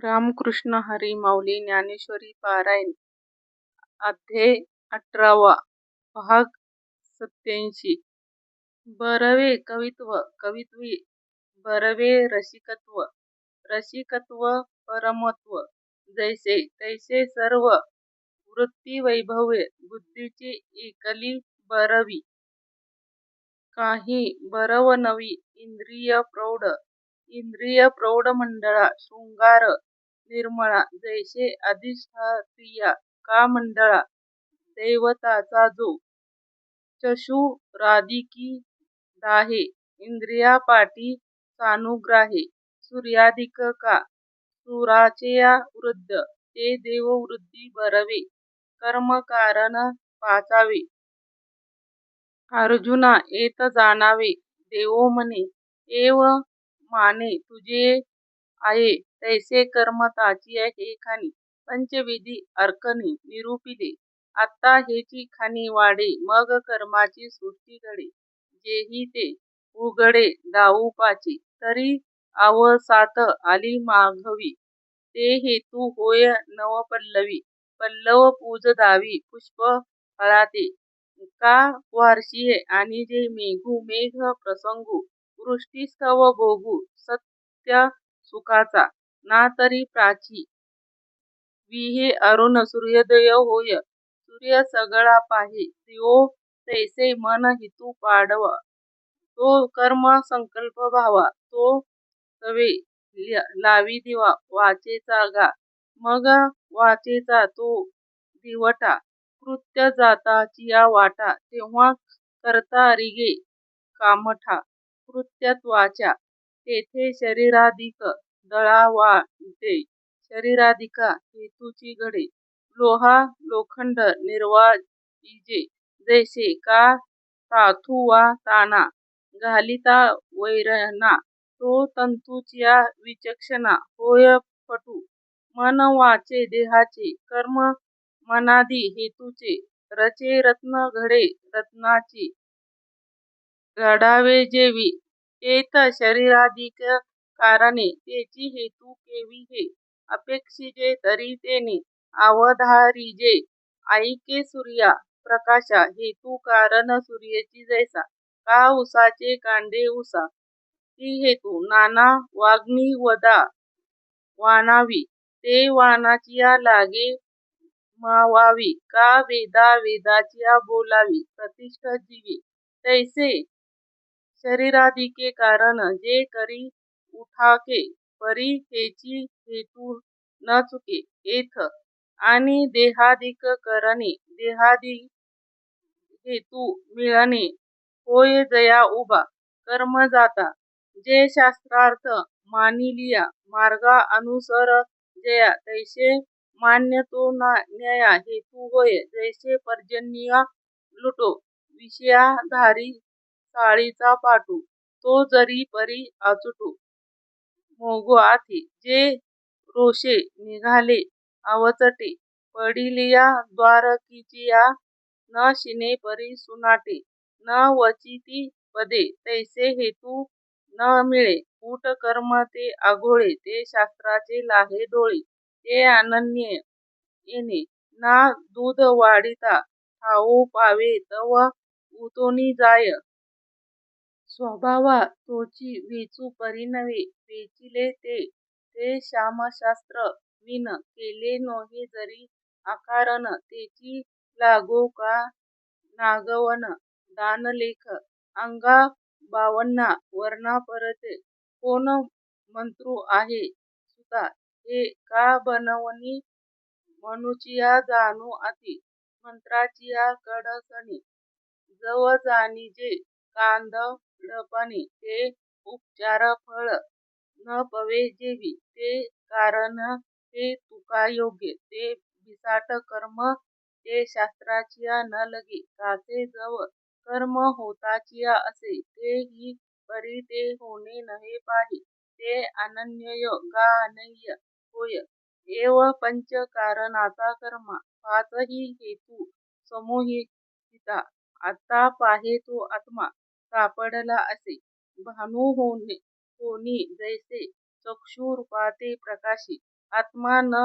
रामकृष्ण हरी माऊली ज्ञानेश्वरी पारायण अध्याय 18 भाग 87 बरवे कवित्व कवित्वी बरवे रसिकत्व रसिकत्व परमत्व जैसे तैसे सर्व वृत्ती वैभव्य बुद्धीची एकली बरवी काही बरवनवी इंद्रिय प्रौढ मंडळा शृंगार निर्मळा जैसे अधिष्ठात्रिया का मंडळा दैवताचा जो चशु राधिकी दाहे इंद्रिया पाटी सानुग्राहे सूर्याधिक का सुराचेया वृद्ध ते देव वृद्धी बरवे कर्म कारण पाचावे अर्जुना येत जाणावे देवो म्हणे एव माने तुझे आहे तैसे कर्म ताची हे खाणी पंचविधी अर्कनी निरूपिले आता हेची खाणी वाढे मग कर्माची सृष्टी घडे जेही ते उघडे दाऊ पाचे तरी अवसात आली माघवी ते हेतू होय नव पल्लवी पल्लव पूज दावी पुष्प हळाते का वार्षिये आणि जे मेघू मेघ प्रसंगू वृष्टी स्तव भोगू सत्य सुखाचा ना तरी प्राची विहे अरुण सूर्योदय होय सूर्य सगळा पाहे दिवो तैसे मन हितू पाडवा तो कर्म संकल्प भावा तो तवे लावी दिवा वाचेचा गा मग वाचेचा तो दिवटा कृत्य जाताचिया वाटा तेव्हा करता रिगे कामठा कृत्यत्वाच्या तेथे शरीराधिक दळा वाटे शरीराधिका हेतूची घडे लोहा लोखंड निर्वाजिजे जैसे का ताथू वा ताना घालिता वैरणा तो तंतूच्या विचक्षणा होय पटू मन वाचे देहाचे कर्म मनादी हेतूचे रचे रत्न घडे रत्नाची घडावे जेवी तेथ शरीराधिक कारणे तेची हेतू केवी हे अपेक्षिजे तरी तेने अवधारिजे ऐके सूर्या प्रकाशा हेतू कारण सूर्याची जैसा का उसाचे कांडे उसा ती हेतू नाना वाग्नी वदा वानावी ते वानाचिया लागे मावावी का वेदा वेदाचिया बोलावी प्रतिष्ठ जीवी तैसे शरीराधिके कारण जे करी उठाके परी हेची हेतू न चुके येथ आणि देहाधिक करणे देहादी हेतू मिळणे होय जया उभा कर्म जाता जे शास्त्रार्थ मानिलिया मार्गा अनुसर जया तैसे मान्य तो न्याया हेतू होय जैसे पर्जन्य लुटो विषयाधारी साळीचा पाटू तो जरी परी आचुटू मोगो आथे जे रोषे निघाले अवचटे पडिलिया द्वारकीचिया न शिने परी सुनाटे न वचिती पदे तैसे हेतू न मिळे कूट कर्म ते आघोळे ते शास्त्राचे लाहे डोळे ते अनन्य येणे ना दूध वाढिता ठाऊ पावे तव उतोनी जाय स्वभावा तोची वेचू परी नव्हे वेचिले ते श्यामशास्त्र विन केले नोहे जरी आकारण तेची लागो का नागवन दानलेख अंगा 52 वर्णा परते कोण मंत्रू आहे सुता हे का बनवनी मनुचिया जाणू अति मंत्राचिया कडसणी जव जाणीजे कांदडपणे ते उपचार फळ न पवे जेवी ते कारण ते तुका योग्य ते बिसाट कर्म ते शास्त्राचिया न लगे कासे जव कर्म होताचिया असे ते ही परी ते होणे नहे पाही ते अनन्य गा अनय्य होय एव पंच कारणाचा कर्मा पाचही हेतू समोहिता आता पाहे तो आत्मा सापडला असे भानू होनी जैसे चक्षु रूपाते प्रकाशी आत्मा न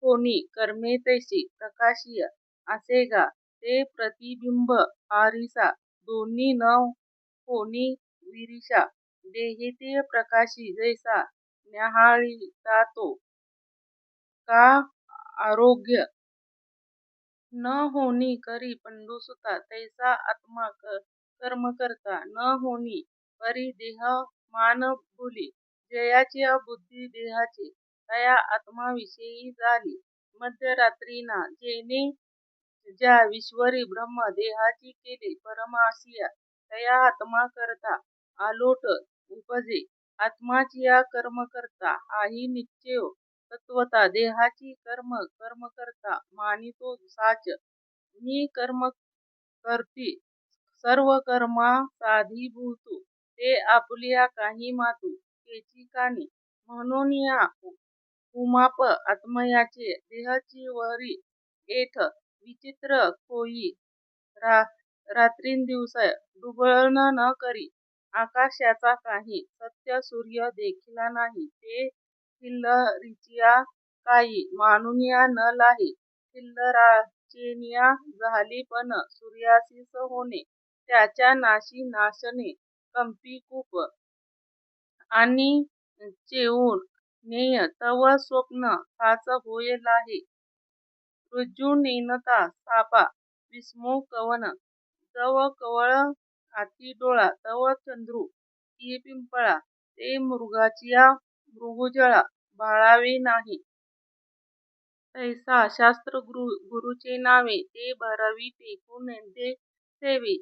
होनी कर्मे तैसी प्रकाशिय असे गा ते प्रतिबिंब आरिसा दोन्ही न होनी विरिषा देही प्रकाशी जैसा न्याहाळीता तो का आरोग्य न होनी करी पंडुसुता तैसा आत्मा कर्म करता न होनी परी देह मान भुली जयाची बुद्धी देहाची तया आत्माविषयी झाली मध्यरात्रीना जेणे ज्या विश्वरी ब्रह्म देहाची केले परमासिया तया आत्मा करता आलोट उपजे आत्माचिया कर्म करता हाही निश्चयो तत्वता देहाची कर्म करता मानितो साच मी कर्म करती सर्व कर्मा साधीभूतू ते आपुलिया काही मातू केची कानी म्हणून या उमाप आत्मयाचे देहाची वरी एठ विचित्र कोई रात्रींदिवस डुबळण न करी आकाशाचा काही सत्य सूर्य देखिला नाही ते खिल्लरिचिया काही मानुनिया न लाही खिल्लराचेनिया झाली पण सूर्यासीस होणे त्याच्या नाशी नाशने कंपी कूप आणि चेऊन नेय तव स्वप्न हाच होय लाहे ऋजू नेनता सापा विस्मो कवन जव कवळ हाती डोळा तव चंद्रू ती पिंपळा ते मृगाचिया मृगजळा बाळावे नाही तैसा शास्त्र गुरुचे नावे ते भरवी टेकू नेंदे सेवी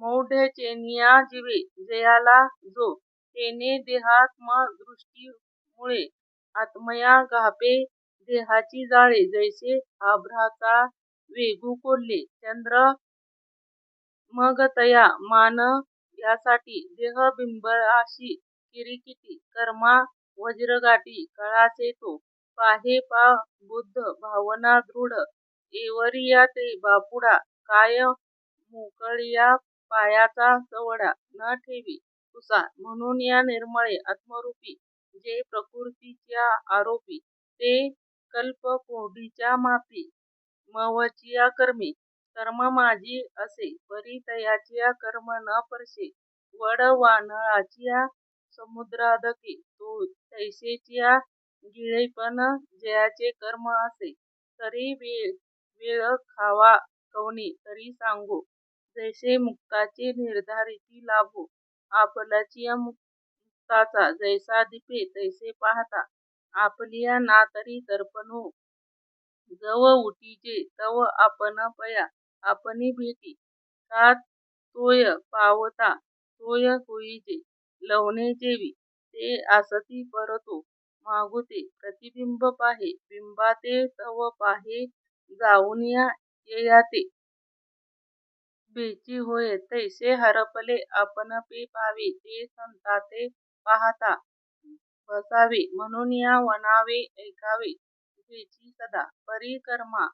मौढ्यचेनिया जीवे जयाला जो तेने देहात्म दृष्टी मुळे आत्मया घापे देहाची जाळे जैसे आभ्राचा वेगू कोल्हे चंद्र मग तया मान यासाठी देह बिंबळाशी किरीकिटी कर्मा वज्रगाठी कळाचे तो पाहे पा बुद्ध भावना दृढ एवरिया ते बापुडा काय मोकळिया पायाचा चवडा न ठेवी तुसा म्हणून या निर्मळे आत्मरूपी जे प्रकृतीच्या आरोपी ते कल्प कोढीच्या मापी मवचिया कर्मे कर्म माझी असे परी तयाचिया कर्म न परसे वड वानळाचिया समुद्रादके तो तैसेचिया गिळेपण जयाचे कर्म असे तरी वेळ खावा कवने तरी सांगो जैसे मुक्ताचे निर्धारिती लाभो आपलाचिया मुक्ताचा जैसा दिपे तैसे पाहता आपलिया ना तरी दर्पणो जव उटीजे तव आपण पया आपणी भेटी का तोय पावता तोय होईजे लवणे जेवी ते आसती परतो मागुते प्रतिबिंब पाहे बिंबाते तव पाहे जाऊनिया येयाते बेची होय तैसे हरपले आपण पे पावे ते संताते पाहता बसावे म्हणून या वनावे ऐकावे जेची सदा परी कर्मा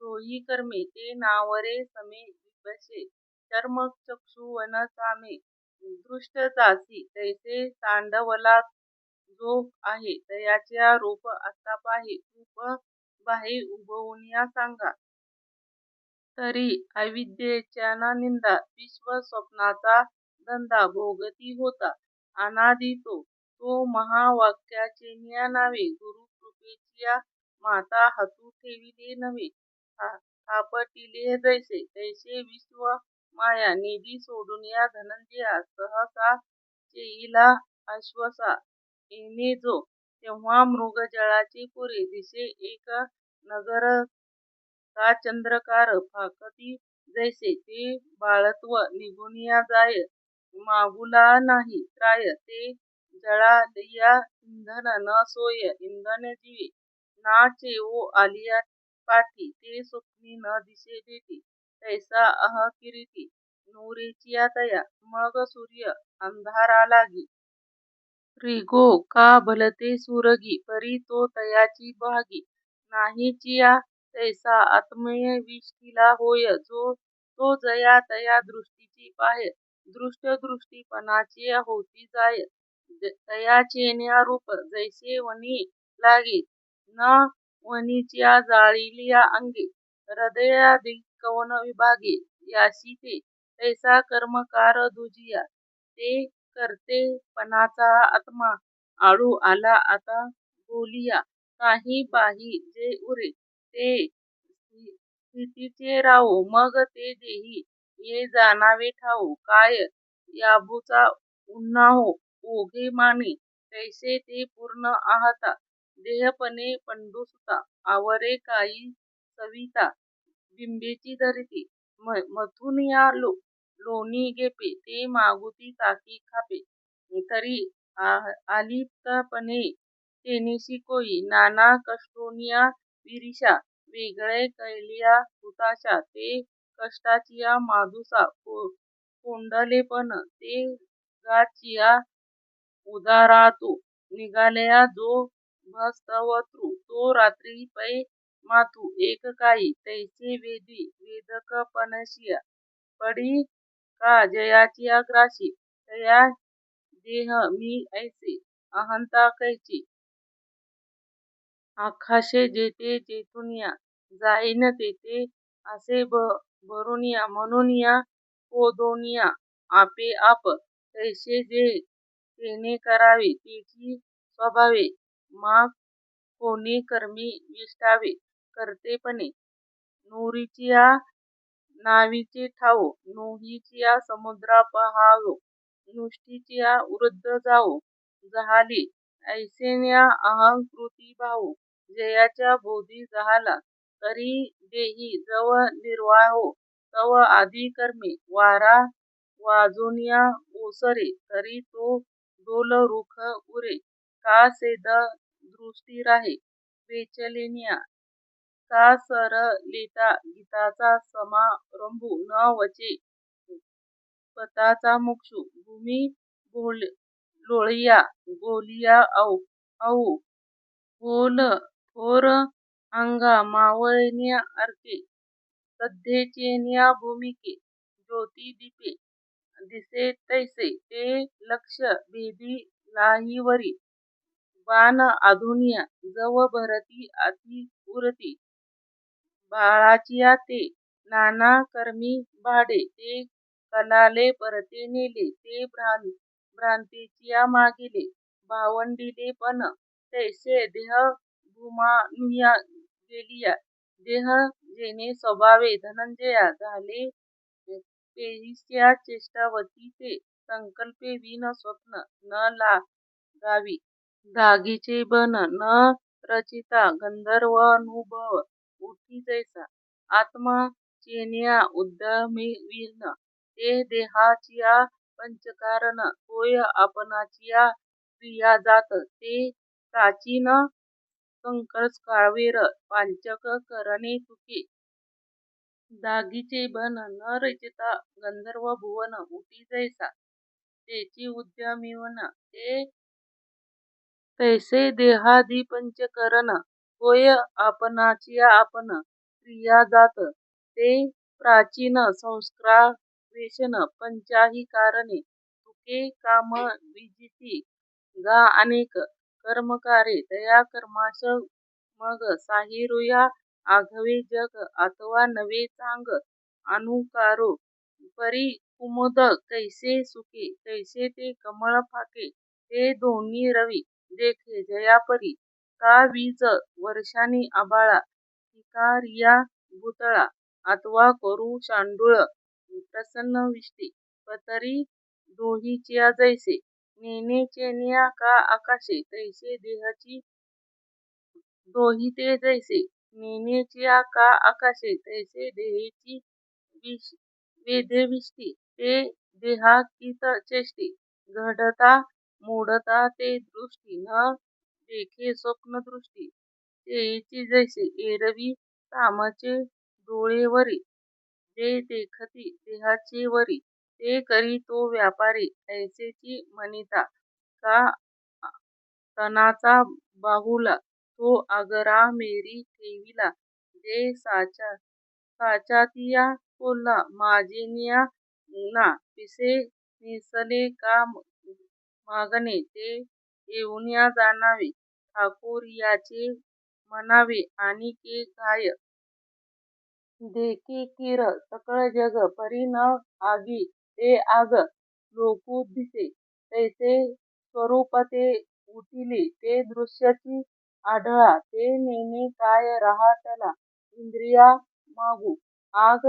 दोही कर्मे ते नावरे समे विपशे चर्म चक्षु वन सामे दृष्ट जासी तैसे तांडवला जो आहे तयाच्या रूप आता पाहे रूप बाहे उभवूनिया सांगा तरी अविद्येच्या निंदा विश्व स्वप्नाचा धंदा भोगती होता अनादि तो महावाक्याचेनिया नावे गुरु कृपेचिया माता हतू ठेविले नव्हे थापटिले जैसे तैसे विश्व माया निधी सोडूनिया धनंजया सहसा चेईला आश्वसा येणे जो तेव्हा मृग जळाचे पुरे दिसे एक नगर का चंद्रकार फाकती जैसे ते बाळत्व निघुनिया जाय मागुला नाही त्राय ते जळालिया इंधन न सोय इंधन जीवे ना चेवो आलिया पाठी ते स्वप्नी न दिसे भेटी तैसा अह किरीटी नूरेचिया तया मग सूर्य अंधारा लागी रिगो का भलते सुरगी परी तो तयाची भागी नाहीचिया तैसा आत्मय विष्टीला होय जो तो जया तया दृष्टीची पाय दृष्ट दृष्टीपणाची होती जाय तयाचेन्या रूप जैसे वनी लागे न वनीच्या जाळिल्या अंगे हृदयाधिक कवन विभागे यासी ते तैसा कर्मकार दुजिया ते करतेपणाचा आत्मा आळू आला आता बोलिया काही बाही जे उरे ते स्थितीचे राहो मग ते देही ये जाणावे ठाऊ काय याबूचा उन्हाहो ओघे माने तैसे ते पूर्ण आहता देहपणे पंडूसुता आवरे काही सविता बिंबेची धरिती मथून या लोणी गेपे ते मागुती ताकी खापे तरी आलिप्तपणे तेनिसी कोई नाना कष्टोनिया विरिषा वेगळे कैलिया हुताशा ते कष्टाचिया माधुसा कोंडलेपण ते गाचिया उदारातू निघालया जो भस्तवतृ तो रात्री पै मातू एक काही तैसे वेदकपणसिया पडी का जयाचिया ग्रासी तया देह मी ऐसे अहंता कैची आकाशे जेथे जेथुनिया जाईन तेथे असे भरुनिया म्हणूनिया पोदोनिया आपे आप तैसे जे तेने करावे तेची स्वभावे मा कोणी कर्मी विष्टावे करतेपणे नुरीचिया नावीचे ठावो नोहीचिया समुद्रा पहावो नुष्टीचिया वृद्ध जावो जहाली ऐसेन्या अहंकृती भावो जयाच्या बोधी जहाला तरी देही जव निर्वाहो तव आधी कर्मे वारा वाजोनिया ओसरे तरी तो डोल रुख उरे का सेद दृष्टी राहे वेचलेनिया का सर लेता गीताचा समारंभू न वचे पताचा मुक्षू भूमी लोळिया गोलिया औ होल थोर अंगा मावळनिया अर्के सद्धेचेनिया भूमिके ज्योती दीपे दिसे तैसे ते लक्ष भेदी लाहीवरी बाण आधुनिया जव भरती अति उरती बाळाचिया ते नाना कर्मी भाडे ते कलाले परते नेले ते भ्रांतीचिया मागिले भावंडिले पण तैसे देह भूमानुया गेलिया देह जेने स्वभावे धनंजया झाले पेईस्या चेष्टावती ते संकल्पे विन स्वप्न न लागावी दागीचे बन न रचिता गंधर्वानुभव उठी जैसा आत्मा चेनिया उद्यमेविन ते देहाचिया पंचकारण होय आपणाचिया क्रिया जात ते प्राचीन संस्कारवेर पांचक करणे तुके दागीचे बन न रचिता गंधर्व भुवन उठी जैसा तेची उद्यमिवन ते तैसे देहादी पंचकरण होय आपणाचिया आपण क्रिया जात ते प्राचीन संस्कारावेशन पंचाही कारणे तुके काम विजिती गा अनेक कर्मकारे तया कर्मास मग साहिरुया आघवे जग अथवा नवे चांग अनुकारो परी कुमुद कैसे सुके तैसे ते कमळ फाके ते दोन्ही रवी देखे जयापरी का वीज वर्षांनी आभाळा हिकारिया भूतळा अथवा करू शांडूळ प्रसन्न विष्टी पतरी दोहीचिया जैसे नेने चेनिया का आकाशे तैसे देहची दोहिते जैसे नेनेचिया का आकाशे तैसे देहेची वेधविष्टी ते देहाकित चेष्टे घडता मोडता ते दृष्टी न देखे स्वप्न दृष्टी तेची जैसे एरवी तामचे डोळेवरी जे देखती देहाचे वरी ते करी तो व्यापारी ऐसेची मनिता का तनाचा बाहुला तो आगरा मेरी ठेविला जे साचातिया कोल्हा माझेनिया ना पिसे नेसले का मागणे ते येऊनिया जाणावे ठाकुरियाचे म्हणावे आणिके काय देखी किर सकळ जग परी न आगी ते आग लोकू दिसे तैसे स्वरूप ते उठिले ते दृश्यची आढळा ते नेणे काय रहाटला इंद्रिया मागू आग